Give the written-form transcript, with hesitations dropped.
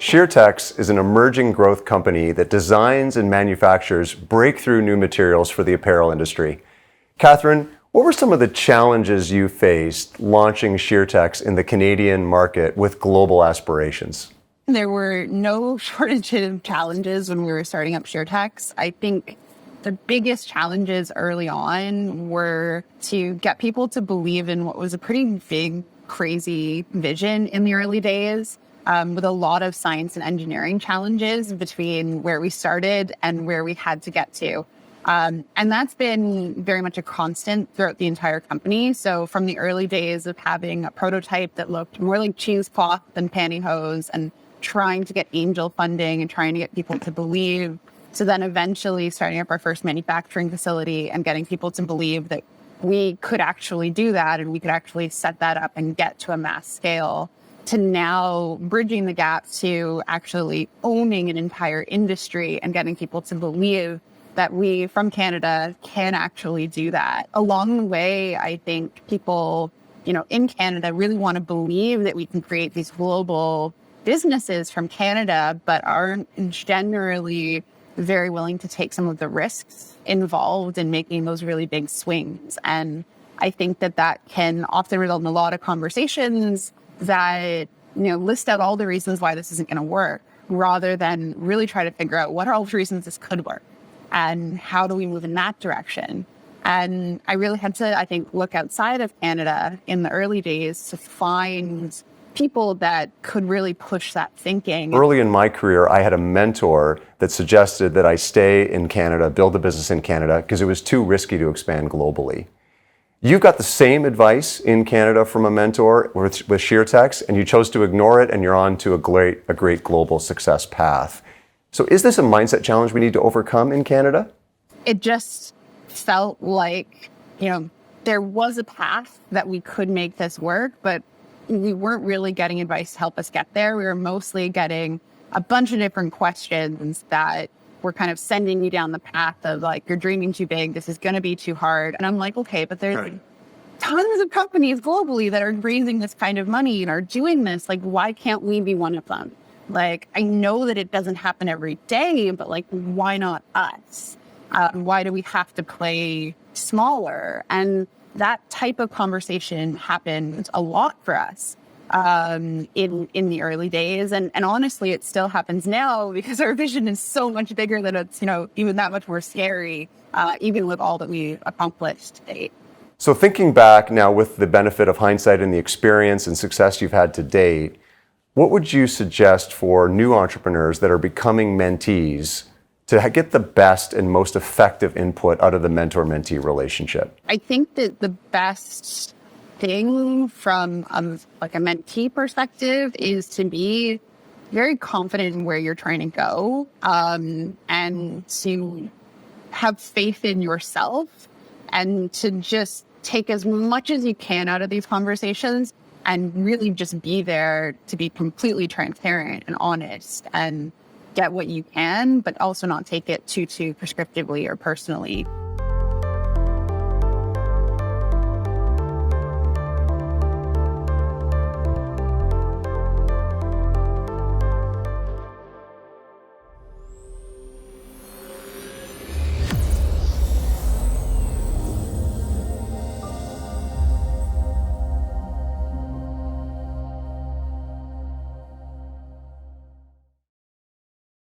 Sheertex is an emerging growth company that designs and manufactures breakthrough new materials for the apparel industry. Katherine, what were some of the challenges you faced launching Sheertex in the Canadian market with global aspirations? There were no shortage of challenges when we were starting up Sheertex. I think the biggest challenges early on were to get people to believe in what was a pretty big, crazy vision in the early days, with a lot of science and engineering challenges between where we started and where we had to get to. And that's been very much a constant throughout the entire company. So from the early days of having a prototype that looked more like cheesecloth than pantyhose and trying to get angel funding and trying to get people to believe, to then eventually starting up our first manufacturing facility and getting people to believe that we could actually do that and we could actually set that up and get to a mass scale, to now bridging the gap to actually owning an entire industry and getting people to believe that we from Canada can actually do that. Along the way, I think people, in Canada really want to believe that we can create these global businesses from Canada, but aren't generally very willing to take some of the risks involved in making those really big swings. And I think that can often result in a lot of conversations that, list out all the reasons why this isn't going to work, rather than really try to figure out what are all the reasons this could work and how do we move in that direction. And I really had to, I think, look outside of Canada in the early days to find people that could really push that thinking. Early in my career, I had a mentor that suggested that I stay in Canada, build a business in Canada, because it was too risky to expand globally. You got the same advice in Canada from a mentor with Sheertex, and you chose to ignore it, and you're on to a great global success path. So is this a mindset challenge we need to overcome in Canada? It just felt like, there was a path that we could make this work, but we weren't really getting advice to help us get there. We were mostly getting a bunch of different questions that were kind of sending you down the path of like, you're dreaming too big, this is going to be too hard. And I'm like, okay, but there's tons of companies globally that are raising this kind of money and are doing this. Like, why can't we be one of them? Like, I know that it doesn't happen every day, but like, why not us? Why do we have to play smaller? And that type of conversation happened a lot for us in the early days. And honestly, it still happens now because our vision is so much bigger that it's, even that much more scary, even with all that we've accomplished to date. So thinking back now with the benefit of hindsight and the experience and success you've had to date, what would you suggest for new entrepreneurs that are becoming mentees to get the best and most effective input out of the mentor-mentee relationship? I think that the best thing from a mentee perspective is to be very confident in where you're trying to go, and to have faith in yourself and to just take as much as you can out of these conversations and really just be there to be completely transparent and honest and get what you can, but also not take it too prescriptively or personally.